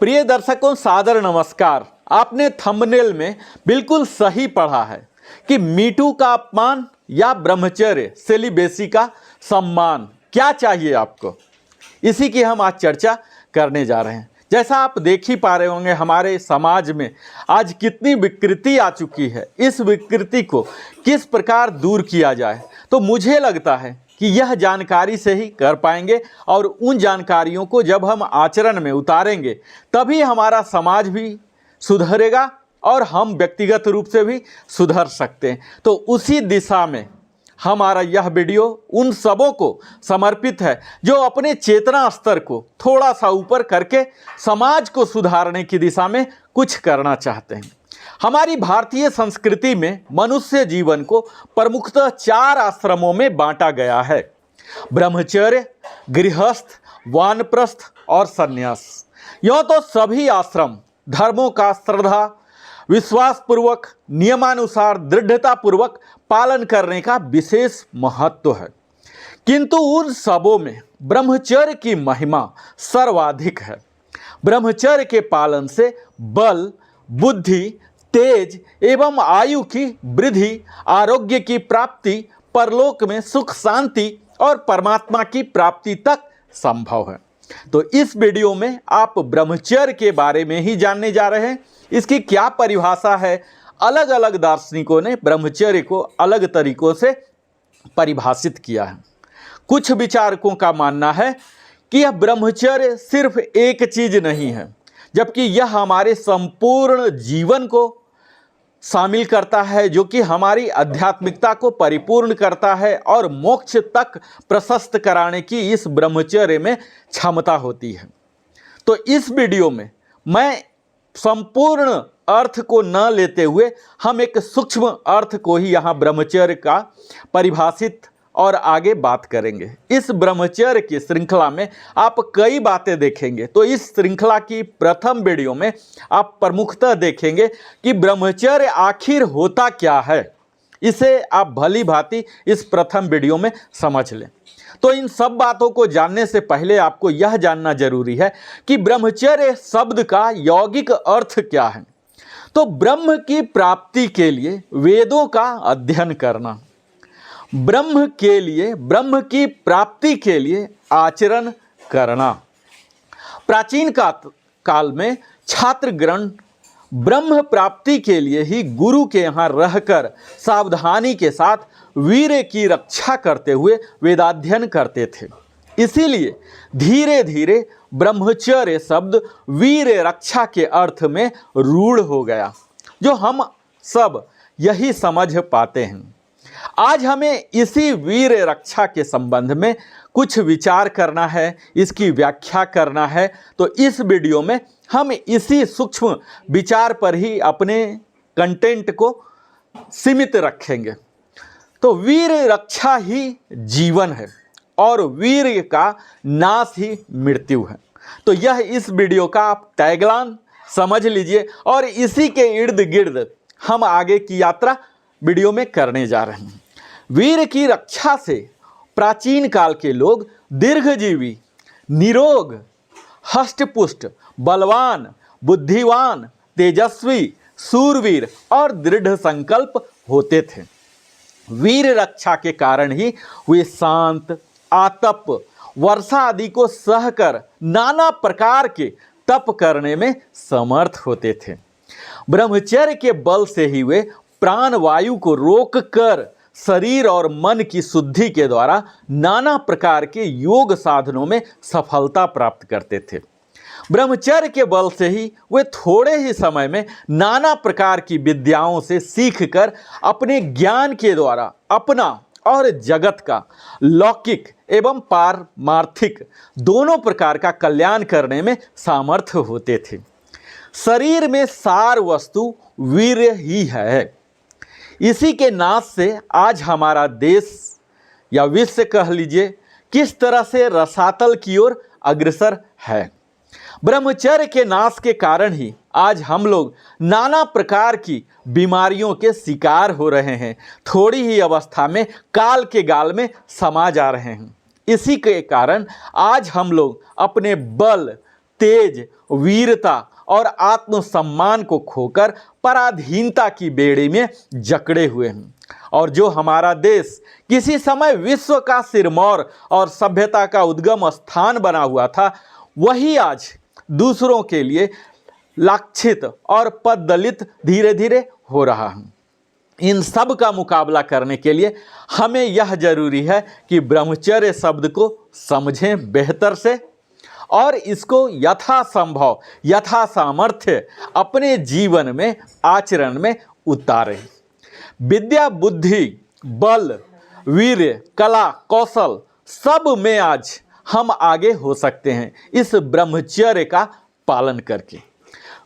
प्रिय दर्शकों, सादर नमस्कार। आपने थंबनेल में बिल्कुल सही पढ़ा है कि मीटू का अपमान या ब्रह्मचर्य सेलिबेसी का सम्मान, क्या चाहिए आपको, इसी की हम आज चर्चा करने जा रहे हैं। जैसा आप देख ही पा रहे होंगे, हमारे समाज में आज कितनी विकृति आ चुकी है। इस विकृति को किस प्रकार दूर किया जाए, तो मुझे लगता है कि यह जानकारी से ही कर पाएंगे, और उन जानकारियों को जब हम आचरण में उतारेंगे तभी हमारा समाज भी सुधरेगा और हम व्यक्तिगत रूप से भी सुधर सकते हैं। तो उसी दिशा में हमारा यह वीडियो उन सबों को समर्पित है जो अपने चेतना स्तर को थोड़ा सा ऊपर करके समाज को सुधारने की दिशा में कुछ करना चाहते हैं। हमारी भारतीय संस्कृति में मनुष्य जीवन को प्रमुखतः 4 आश्रमों में बांटा गया है: ब्रह्मचर्य, गृहस्थ, वानप्रस्थ और संन्यास। यूँ तो सभी आश्रम धर्मों का श्रद्धा, विश्वास पूर्वक, नियमानुसार, दृढ़ता पूर्वक पालन करने का विशेष महत्व है, किंतु उन सबों में ब्रह्मचर्य की महिमा सर्वाधिक है। ब्रह्मचर्य के पालन से बल, बुद्धि, तेज एवं आयु की वृद्धि, आरोग्य की प्राप्ति, परलोक में सुख शांति और परमात्मा की प्राप्ति तक संभव है। तो इस वीडियो में आप ब्रह्मचर्य के बारे में ही जानने जा रहे हैं। इसकी क्या परिभाषा है, अलग अलग दार्शनिकों ने ब्रह्मचर्य को अलग तरीकों से परिभाषित किया है। कुछ विचारकों का मानना है कि यह ब्रह्मचर्य सिर्फ एक चीज नहीं है, जबकि यह हमारे संपूर्ण जीवन को शामिल करता है, जो कि हमारी आध्यात्मिकता को परिपूर्ण करता है और मोक्ष तक प्रशस्त कराने की इस ब्रह्मचर्य में क्षमता होती है। तो इस वीडियो में मैं संपूर्ण अर्थ को न लेते हुए हम एक सूक्ष्म अर्थ को ही यहाँ ब्रह्मचर्य का परिभाषित और आगे बात करेंगे। इस ब्रह्मचर्य की श्रृंखला में आप कई बातें देखेंगे। तो इस श्रृंखला की प्रथम वीडियो में आप प्रमुखतः देखेंगे कि ब्रह्मचर्य आखिर होता क्या है। इसे आप भली भांति इस प्रथम वीडियो में समझ लें। तो इन सब बातों को जानने से पहले आपको यह जानना जरूरी है कि ब्रह्मचर्य शब्द का यौगिक अर्थ क्या है। तो ब्रह्म की प्राप्ति के लिए वेदों का अध्ययन करना, ब्रह्म के लिए, ब्रह्म की प्राप्ति के लिए आचरण करना। प्राचीन काल में छात्रगण ब्रह्म प्राप्ति के लिए ही गुरु के यहाँ रहकर सावधानी के साथ वीर्य की रक्षा करते हुए वेदाध्ययन करते थे। इसीलिए धीरे धीरे ब्रह्मचर्य शब्द वीर्य रक्षा के अर्थ में रूढ़ हो गया, जो हम सब यही समझ पाते हैं। आज हमें इसी वीर्य रक्षा के संबंध में कुछ विचार करना है, इसकी व्याख्या करना है। तो इस वीडियो में हम इसी सूक्ष्म विचार पर ही अपने कंटेंट को सीमित रखेंगे। तो वीर्य रक्षा ही जीवन है और वीर्य का नाश ही मृत्यु है। तो यह इस वीडियो का आप टैगलाइन समझ लीजिए, और इसी के इर्द गिर्द हम आगे की यात्रा वीडियो में करने जा रहे हैं। वीर्य की रक्षा से प्राचीन काल के लोग दीर्घजीवी, निरोग, हष्टपुष्ट, बलवान, बुद्धिवान, तेजस्वी, शूरवीर और दृढ़ संकल्प होते थे। वीर रक्षा के कारण ही वे शांत, आतप, वर्षा आदि को सहकर नाना प्रकार के तप करने में समर्थ होते थे। ब्रह्मचर्य के बल से ही वे प्राण वायु को रोककर शरीर और मन की शुद्धि के द्वारा नाना प्रकार के योग साधनों में सफलता प्राप्त करते थे। ब्रह्मचर्य के बल से ही वे थोड़े ही समय में नाना प्रकार की विद्याओं से सीखकर अपने ज्ञान के द्वारा अपना और जगत का लौकिक एवं पारमार्थिक दोनों प्रकार का कल्याण करने में सामर्थ्य होते थे। शरीर में सार वस्तु वीर्य ही है। इसी के नाश से आज हमारा देश या विश्व कह लीजिए किस तरह से रसातल की ओर अग्रसर है। ब्रह्मचर्य के नाश के कारण ही आज हम लोग नाना प्रकार की बीमारियों के शिकार हो रहे हैं। थोड़ी ही अवस्था में काल के गाल में समा जा रहे हैं। इसी के कारण आज हम लोग अपने बल, तेज, वीरता और आत्मसम्मान को खोकर पराधीनता की बेड़ी में जकड़े हुए हैं। और जो हमारा देश किसी समय विश्व का सिरमौर और सभ्यता का उद्गम स्थान बना हुआ था, वही आज दूसरों के लिए लाक्षित और पददलित धीरे धीरे हो रहा है। इन सब का मुकाबला करने के लिए हमें यह जरूरी है कि ब्रह्मचर्य शब्द को समझें बेहतर से और इसको यथासंभव यथा सामर्थ्य अपने जीवन में आचरण में उतारें। विद्या, बुद्धि, बल, वीर्य, कला, कौशल सब में आज हम आगे हो सकते हैं इस ब्रह्मचर्य का पालन करके।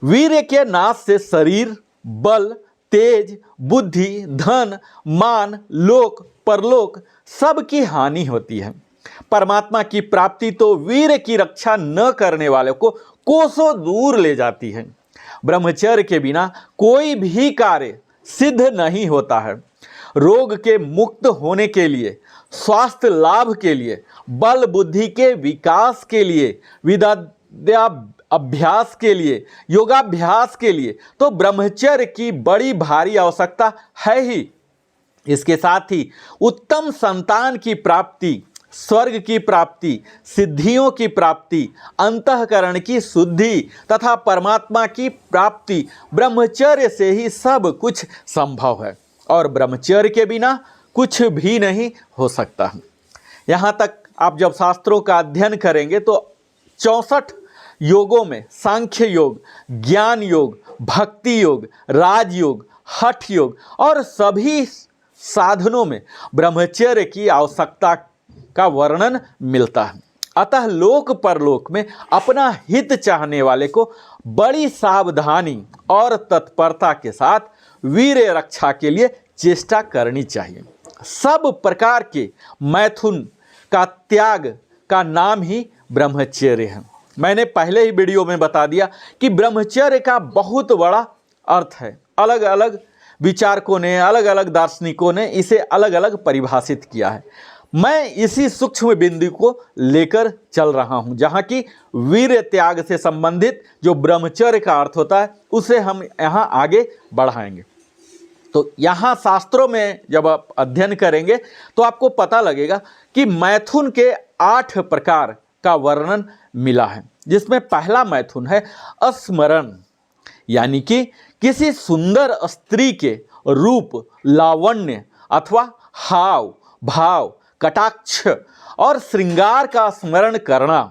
वीर्य के नाश से शरीर, बल, तेज, बुद्धि, धन, मान, लोक, परलोक सब की हानि होती है। परमात्मा की प्राप्ति तो वीर्य की रक्षा न करने वाले को कोसों दूर ले जाती है। ब्रह्मचर्य के बिना कोई भी कार्य सिद्ध नहीं होता है। रोग के मुक्त होने के लिए, स्वास्थ्य लाभ के लिए, बल बुद्धि के विकास के लिए, विद्या अभ्यास के लिए, योगाभ्यास के लिए तो ब्रह्मचर्य की बड़ी भारी आवश्यकता है ही। इसके साथ ही उत्तम संतान की प्राप्ति, स्वर्ग की प्राप्ति, सिद्धियों की प्राप्ति, अंतःकरण की शुद्धि तथा परमात्मा की प्राप्ति ब्रह्मचर्य से ही सब कुछ संभव है और ब्रह्मचर्य के बिना कुछ भी नहीं हो सकता है। यहाँ तक आप जब शास्त्रों का अध्ययन करेंगे तो 64 योगों में सांख्य योग, ज्ञान योग, भक्ति योग, राजयोग, हठ योग और सभी साधनों में ब्रह्मचर्य की आवश्यकता का वर्णन मिलता है। अतः लोक परलोक में अपना हित चाहने वाले को बड़ी सावधानी और तत्परता के साथ वीर्य रक्षा के लिए चेष्टा करनी चाहिए। सब प्रकार के मैथुन का त्याग का नाम ही ब्रह्मचर्य है। मैंने पहले ही वीडियो में बता दिया कि ब्रह्मचर्य का बहुत बड़ा अर्थ है। अलग अलग विचारकों ने, अलग अलग दार्शनिकों ने इसे अलग अलग परिभाषित किया है। मैं इसी सूक्ष्म बिंदु को लेकर चल रहा हूं, जहां की वीर्य त्याग से संबंधित जो ब्रह्मचर्य का अर्थ होता है उसे हम यहां आगे बढ़ाएंगे। तो यहाँ शास्त्रों में जब आप अध्ययन करेंगे तो आपको पता लगेगा कि मैथुन के 8 प्रकार का वर्णन मिला है, जिसमें पहला मैथुन है स्मरण, यानी कि किसी सुंदर स्त्री के रूप, लावण्य अथवा हाव भाव, कटाक्ष और श्रृंगार का स्मरण करना,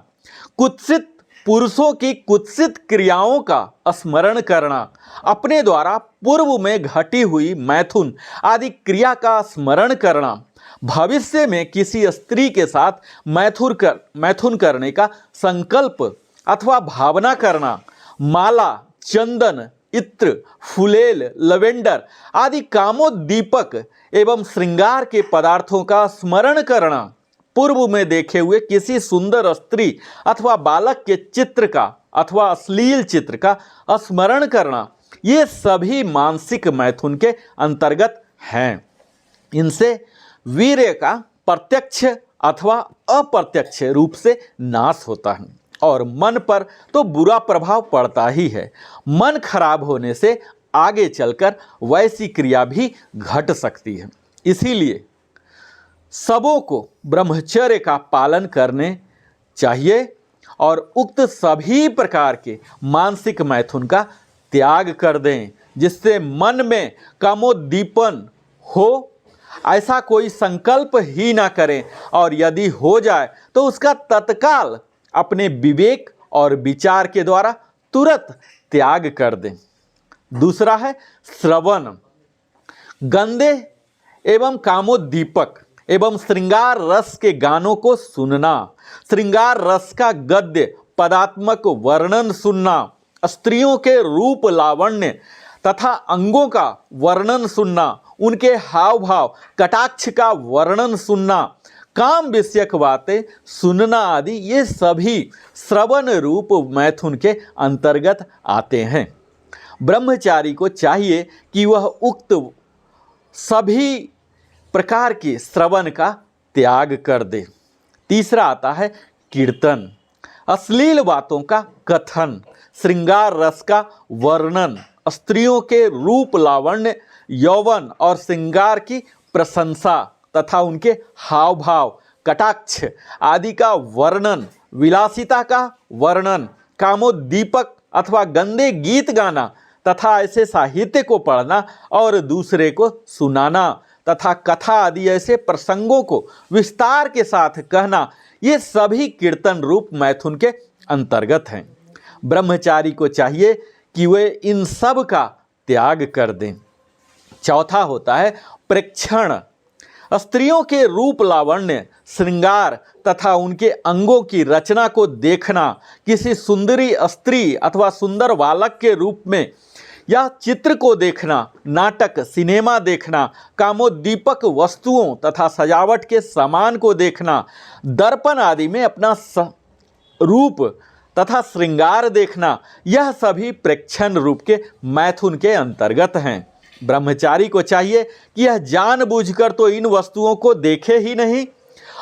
कुत्सित पुरुषों की कुत्सित क्रियाओं का स्मरण करना, अपने द्वारा पूर्व में घटी हुई मैथुन आदि क्रिया का स्मरण करना, भविष्य में किसी स्त्री के साथ मैथुन करने का संकल्प अथवा भावना करना, माला, चंदन, इत्र, फुलेल, लवेंडर आदि कामोद्दीपक एवं श्रृंगार के पदार्थों का स्मरण करना, पूर्व में देखे हुए किसी सुंदर स्त्री अथवा बालक के चित्र का अथवा अश्लील चित्र का स्मरण करना, ये सभी मानसिक मैथुन के अंतर्गत हैं। इनसे वीर्य का प्रत्यक्ष अथवा अप्रत्यक्ष रूप से नाश होता है और मन पर तो बुरा प्रभाव पड़ता ही है। मन खराब होने से आगे चलकर वैसी क्रिया भी घट सकती है। इसीलिए सबों को ब्रह्मचर्य का पालन करने चाहिए और उक्त सभी प्रकार के मानसिक मैथुन का त्याग कर दें, जिससे मन में कामोद्दीपन हो ऐसा कोई संकल्प ही ना करें और यदि हो जाए तो उसका तत्काल अपने विवेक और विचार के द्वारा तुरंत त्याग कर दें। दूसरा है श्रवण, गंदे एवं कामोद्दीपक एवं श्रृंगार रस के गानों को सुनना, श्रृंगार रस का गद्य पदात्मक वर्णन सुनना, स्त्रियों के रूप लावण्य तथा अंगों का वर्णन सुनना, उनके हाव भाव कटाक्ष का वर्णन सुनना, काम विषयक बातें सुनना आदि ये सभी श्रवण रूप मैथुन के अंतर्गत आते हैं। ब्रह्मचारी को चाहिए कि वह उक्त सभी प्रकार के श्रवण का त्याग कर दे। तीसरा आता है कीर्तन, अश्लील बातों का कथन, श्रृंगार रस का वर्णन, स्त्रियों के रूप लावण्य, यौवन और श्रृंगार की प्रशंसा तथा उनके हाव भाव, कटाक्ष आदि का वर्णन, विलासिता का वर्णन, कामोद्दीपक अथवा गंदे गीत गाना तथा ऐसे साहित्य को पढ़ना और दूसरे को सुनाना तथा कथा आदि ऐसे प्रसंगों को विस्तार के साथ कहना, ये सभी कीर्तन रूप मैथुन के अंतर्गत हैं। ब्रह्मचारी को चाहिए कि वे इन सब का त्याग कर दें। चौथा होता है प्रेक्षण। स्त्रियों के रूप लावण्य, श्रृंगार तथा उनके अंगों की रचना को देखना, किसी सुंदरी स्त्री अथवा सुंदर बालक के रूप में या चित्र को देखना, नाटक सिनेमा देखना, कामोद्दीपक वस्तुओं तथा सजावट के सामान को देखना, दर्पण आदि में अपना रूप तथा श्रृंगार देखना, यह सभी प्रेक्षण रूप के मैथुन के अंतर्गत हैं। ब्रह्मचारी को चाहिए कि यह जानबूझकर तो इन वस्तुओं को देखे ही नहीं,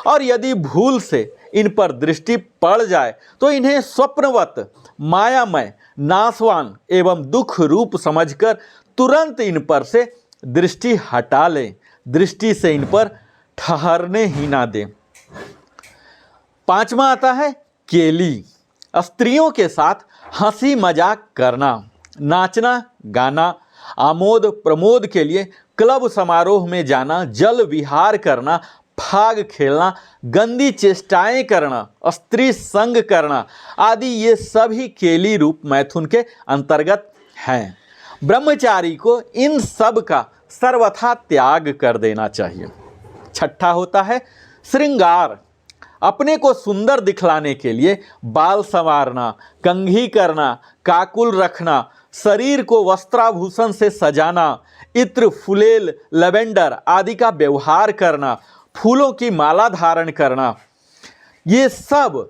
और यदि भूल से इन पर दृष्टि पड़ जाए तो इन्हें स्वप्नवत, मायामय, नाशवान एवं दुख रूप समझकर तुरंत इन पर से दृष्टि हटा लें, दृष्टि से इन पर ठहरने ही ना दें। पांचवा आता है केली। स्त्रियों के साथ हंसी मजाक करना, नाचना गाना, आमोद प्रमोद के लिए क्लब समारोह में जाना, जल विहार करना, फाग खेलना, गंदी चेष्टाएं करना, स्त्री संग करना आदि ये सभी केली रूप मैथुन के अंतर्गत हैं। ब्रह्मचारी को इन सब का सर्वथा त्याग कर देना चाहिए। छठा होता है श्रृंगार। अपने को सुंदर दिखलाने के लिए बाल संवारना, कंघी करना, काकुल रखना, शरीर को वस्त्राभूषण से सजाना, इत्र, फुलेल, लवेंडर आदि का व्यवहार करना, फूलों की माला धारण करना, ये सब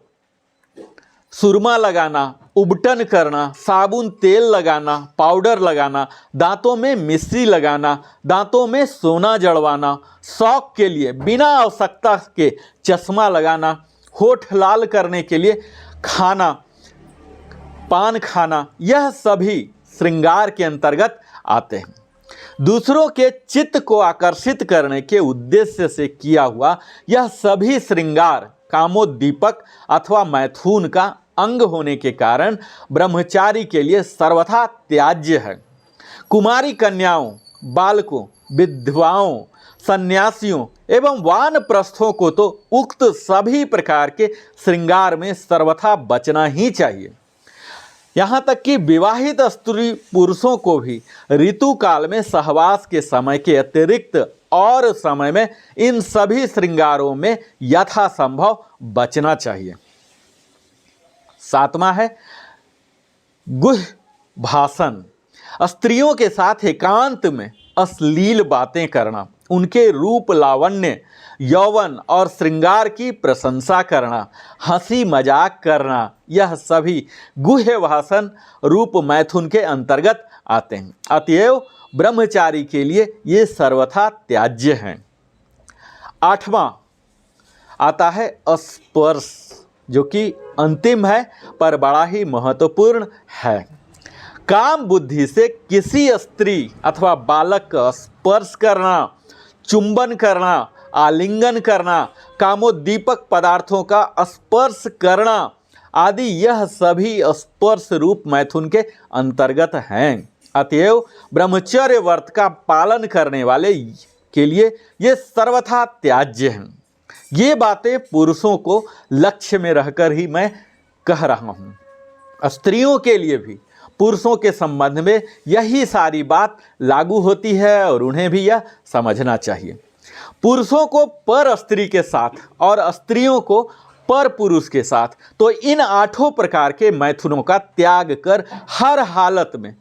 सुरमा लगाना, उबटन करना, साबुन तेल लगाना, पाउडर लगाना, दांतों में मिश्री लगाना, दांतों में सोना जड़वाना, शौक के लिए बिना आवश्यकता के चश्मा लगाना, होठ लाल करने के लिए खाना, पान खाना, यह सभी श्रृंगार के अंतर्गत आते हैं। दूसरों के चित्त को आकर्षित करने के उद्देश्य से किया हुआ यह सभी श्रृंगार कामोद्दीपक अथवा मैथुन का अंग होने के कारण ब्रह्मचारी के लिए सर्वथा त्याज्य है। कुमारी कन्याओं, बालकों, विधवाओं, सन्यासियों एवं वानप्रस्थों को तो उक्त सभी प्रकार के श्रृंगार में सर्वथा बचना ही चाहिए। यहाँ तक कि विवाहित स्त्री पुरुषों को भी ऋतु काल में सहवास के समय के अतिरिक्त और समय में इन सभी श्रृंगारों में यथासंभव बचना चाहिए। सातवां है गुह भाषण। स्त्रियों के साथ एकांत में अश्लील बातें करना, उनके रूप लावण्य, यौवन और श्रृंगार की प्रशंसा करना, हंसी मजाक करना, यह सभी गुह्य भाषण रूप मैथुन के अंतर्गत आते हैं। अतएव ब्रह्मचारी के लिए ये सर्वथा त्याज्य हैं। आठवां आता है स्पर्श, जो कि अंतिम है पर बड़ा ही महत्वपूर्ण है। काम बुद्धि से किसी स्त्री अथवा बालक का स्पर्श करना, चुंबन करना, आलिंगन करना, कामोद्दीपक पदार्थों का स्पर्श करना आदि यह सभी स्पर्श रूप मैथुन के अंतर्गत हैं। अतएव ब्रह्मचर्य व्रत का पालन करने वाले के लिए ये सर्वथा त्याज्य हैं। ये बातें पुरुषों को लक्ष्य में रहकर ही मैं कह रहा हूँ। स्त्रियों के लिए भी पुरुषों के संबंध में यही सारी बात लागू होती है और उन्हें भी यह समझना चाहिए। पुरुषों को पर स्त्री के साथ और स्त्रियों को पर पुरुष के साथ तो इन आठों प्रकार के मैथुनों का त्याग कर हर हालत में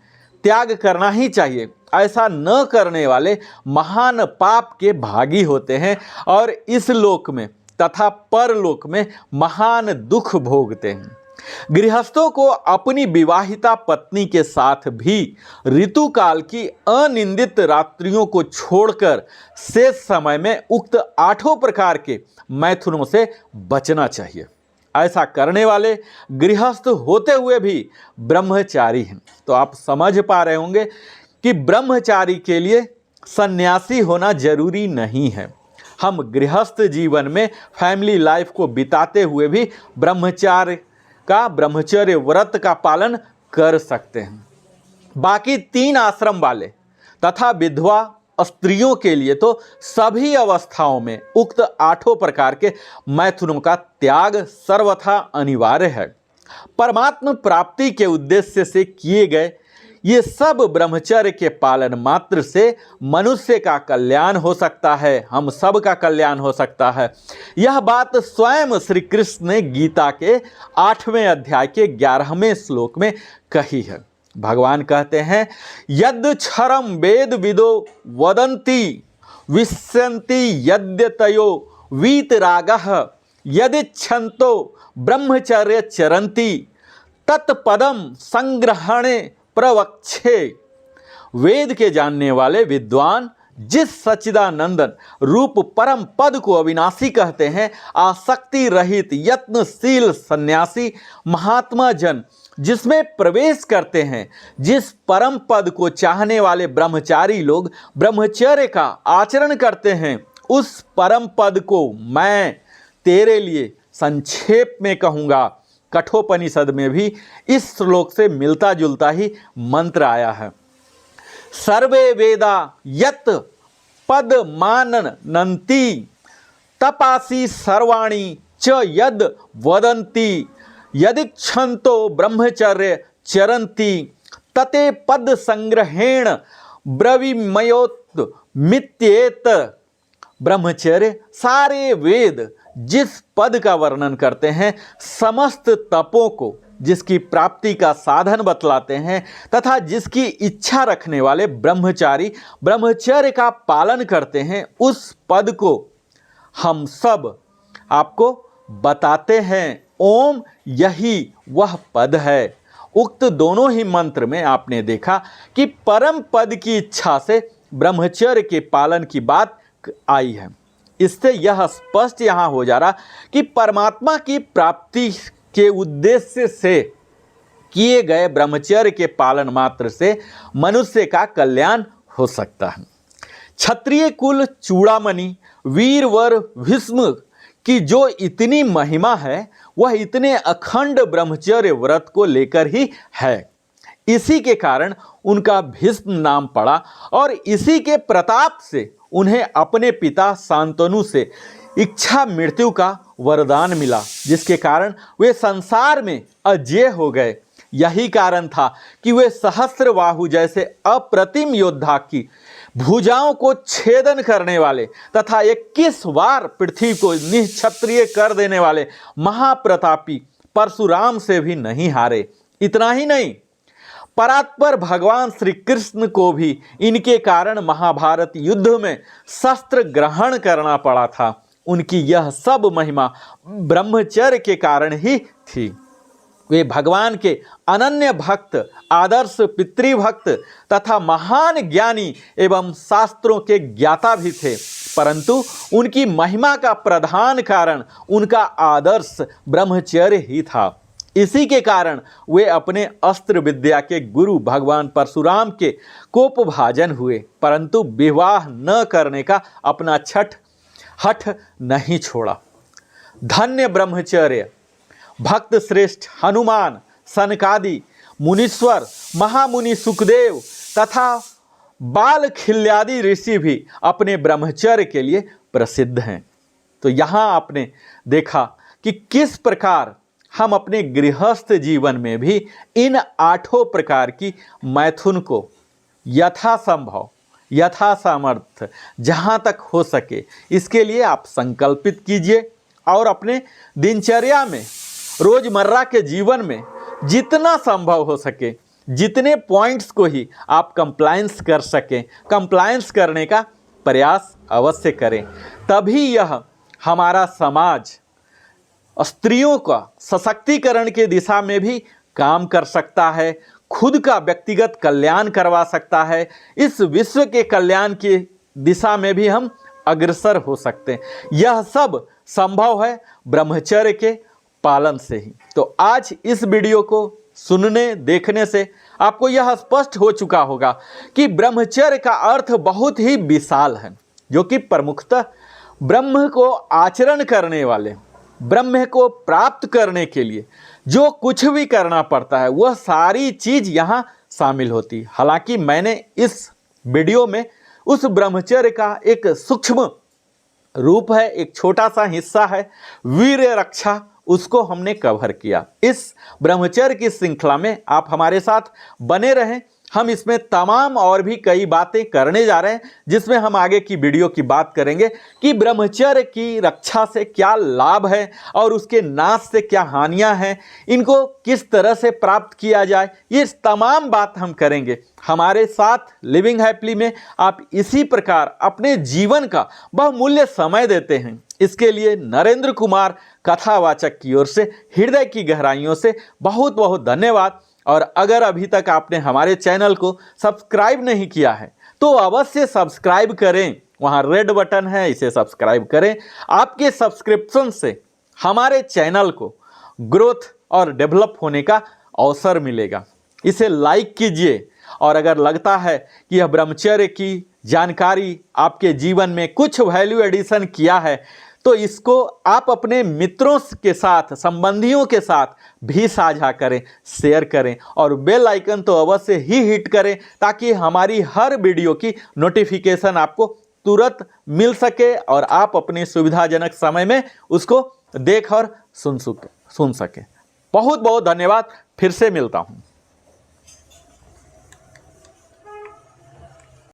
त्याग करना ही चाहिए। ऐसा न करने वाले महान पाप के भागी होते हैं और इस लोक में तथा परलोक में महान दुख भोगते हैं। गृहस्थों को अपनी विवाहिता पत्नी के साथ भी ऋतुकाल की अनिंदित रात्रियों को छोड़कर शेष समय में उक्त आठों प्रकार के मैथुनों से बचना चाहिए। ऐसा करने वाले गृहस्थ होते हुए भी ब्रह्मचारी हैं। तो आप समझ पा रहे होंगे कि ब्रह्मचारी के लिए सन्यासी होना जरूरी नहीं है। हम गृहस्थ जीवन में फैमिली लाइफ को बिताते हुए भी ब्रह्मचर्य व्रत का पालन कर सकते हैं। बाकी 3 आश्रम वाले तथा विधवा स्त्रियों के लिए तो सभी अवस्थाओं में उक्त 8 प्रकार के मैथुनों का त्याग सर्वथा अनिवार्य है। परमात्म प्राप्ति के उद्देश्य से किए गए ये सब ब्रह्मचर्य के पालन मात्र से मनुष्य का कल्याण हो सकता है, हम सब का कल्याण हो सकता है। यह बात स्वयं श्री कृष्ण ने गीता के 8वें अध्याय के 11वें श्लोक में कही है। भगवान कहते हैं, यद् क्षरम वेद विदो वदन्ति विश्यन्ति यद्यतयो वीतरागः यदिच्छन्तो ब्रह्मचर्य चरन्ति तत्पदम संग्रहणे प्रवक्षे। वेद के जानने वाले विद्वान जिस सच्चिदानंदन रूप परम पद को अविनाशी कहते हैं, आसक्ति रहित यत्नशील सन्यासी महात्मा जन जिसमें प्रवेश करते हैं, जिस परम पद को चाहने वाले ब्रह्मचारी लोग ब्रह्मचर्य का आचरण करते हैं, उस परम पद को मैं तेरे लिए संक्षेप में कहूँगा। कठोपनिषद में भी इस श्लोक से मिलता जुलता ही मंत्र आया है। सर्वे वेदा यत पद मानन्ति तपासी सर्वाणि च यद वदन्ति यदिच्छन्तो ब्रह्मचर्य चरन्ति तते पद संग्रहेण ब्रवीमयोत मित्येत। ब्रह्मचर्य सारे वेद जिस पद का वर्णन करते हैं, समस्त तपों को जिसकी प्राप्ति का साधन बतलाते हैं तथा जिसकी इच्छा रखने वाले ब्रह्मचारी ब्रह्मचर्य का पालन करते हैं, उस पद को हम सब आपको बताते हैं। ओम यही वह पद है। उक्त दोनों ही मंत्र में आपने देखा कि परम पद की इच्छा से ब्रह्मचर्य के पालन की बात आई है। इससे यह स्पष्ट यहाँ हो जा रहा कि परमात्मा की प्राप्ति के उद्देश्य से किए गए ब्रह्मचर्य के पालन मात्र से मनुष्य का कल्याण हो सकता है। क्षत्रिय कुल चूड़ामणि वीरवर भीष्म की जो इतनी महिमा है, वह इतने अखंड ब्रह्मचर्य व्रत को लेकर ही है। इसी के कारण उनका भीष्म नाम पड़ा और इसी के प्रताप से उन्हें अपने पिता शांतनु से इच्छा मृत्यु का वरदान मिला, जिसके कारण वे संसार में अजेय हो गए। यही कारण था कि वे सहस्त्रबाहु जैसे अप्रतिम योद्धा की भुजाओं को छेदन करने वाले तथा 21 बार पृथ्वी को निःक्षत्रिय कर देने वाले महाप्रतापी परशुराम से भी नहीं हारे। इतना ही नहीं, परात्पर भगवान श्री कृष्ण को भी इनके कारण महाभारत युद्ध में शस्त्र ग्रहण करना पड़ा था। उनकी यह सब महिमा ब्रह्मचर्य के कारण ही थी। वे भगवान के अनन्य भक्त, आदर्श पितृभक्त तथा महान ज्ञानी एवं शास्त्रों के ज्ञाता भी थे, परंतु उनकी महिमा का प्रधान कारण उनका आदर्श ब्रह्मचर्य ही था। इसी के कारण वे अपने अस्त्र विद्या के गुरु भगवान परशुराम के कोपभाजन हुए, परंतु विवाह न करने का अपना हठ नहीं छोड़ा। धन्य ब्रह्मचर्य भक्त श्रेष्ठ हनुमान, सनकादि मुनीश्वर, महामुनि सुखदेव तथा बाल खिल्यादि ऋषि भी अपने ब्रह्मचर्य के लिए प्रसिद्ध हैं। तो यहाँ आपने देखा कि किस प्रकार हम अपने गृहस्थ जीवन में भी इन 8 प्रकार की मैथुन को यथासंभव, यथा सामर्थ्य, जहाँ तक हो सके इसके लिए आप संकल्पित कीजिए और अपने दिनचर्या में, रोजमर्रा के जीवन में जितना संभव हो सके, जितने पॉइंट्स को ही आप कंप्लायंस कर सकें, कंप्लायंस करने का प्रयास अवश्य करें। तभी यह हमारा समाज स्त्रियों का सशक्तिकरण के दिशा में भी काम कर सकता है, खुद का व्यक्तिगत कल्याण करवा सकता है, इस विश्व के कल्याण की दिशा में भी हम अग्रसर हो सकते हैं। यह सब संभव है ब्रह्मचर्य के पालन से ही। तो आज इस वीडियो को सुनने देखने से आपको यह स्पष्ट हो चुका होगा कि ब्रह्मचर्य का अर्थ बहुत ही विशाल है, जो कि प्रमुखतः ब्रह्म को आचरण करने वाले, ब्रह्म को प्राप्त करने के लिए जो कुछ भी करना पड़ता है वह सारी चीज यहाँ शामिल होती है। हालांकि मैंने इस वीडियो में उस ब्रह्मचर्य का एक सूक्ष्म रूप है, एक छोटा सा हिस्सा है वीर रक्षा, उसको हमने कवर किया। इस ब्रह्मचर्य की श्रृंखला में आप हमारे साथ बने रहें। हम इसमें तमाम और भी कई बातें करने जा रहे हैं, जिसमें हम आगे की वीडियो की बात करेंगे कि ब्रह्मचर्य की रक्षा से क्या लाभ है और उसके नाश से क्या हानियां हैं, इनको किस तरह से प्राप्त किया जाए, ये तमाम बात हम करेंगे। हमारे साथ लिविंग हैप्पीली में आप इसी प्रकार अपने जीवन का बहुमूल्य समय देते हैं, इसके लिए नरेंद्र कुमार कथावाचक की ओर से हृदय की गहराइयों से बहुत बहुत धन्यवाद। और अगर अभी तक आपने हमारे चैनल को सब्सक्राइब नहीं किया है तो अवश्य सब्सक्राइब करें, वहाँ रेड बटन है, इसे सब्सक्राइब करें। आपके सब्सक्रिप्शन से हमारे चैनल को ग्रोथ और डेवलप होने का अवसर मिलेगा। इसे लाइक कीजिए और अगर लगता है कि यह ब्रह्मचर्य की जानकारी आपके जीवन में कुछ वैल्यू एडिशन किया है तो इसको आप अपने मित्रों के साथ, संबंधियों के साथ भी साझा करें, शेयर करें और बेल आइकन तो अवश्य ही हिट करें ताकि हमारी हर वीडियो की नोटिफिकेशन आपको तुरंत मिल सके और आप अपने सुविधाजनक समय में उसको देख और सुन सके। बहुत बहुत धन्यवाद, फिर से मिलता हूँ।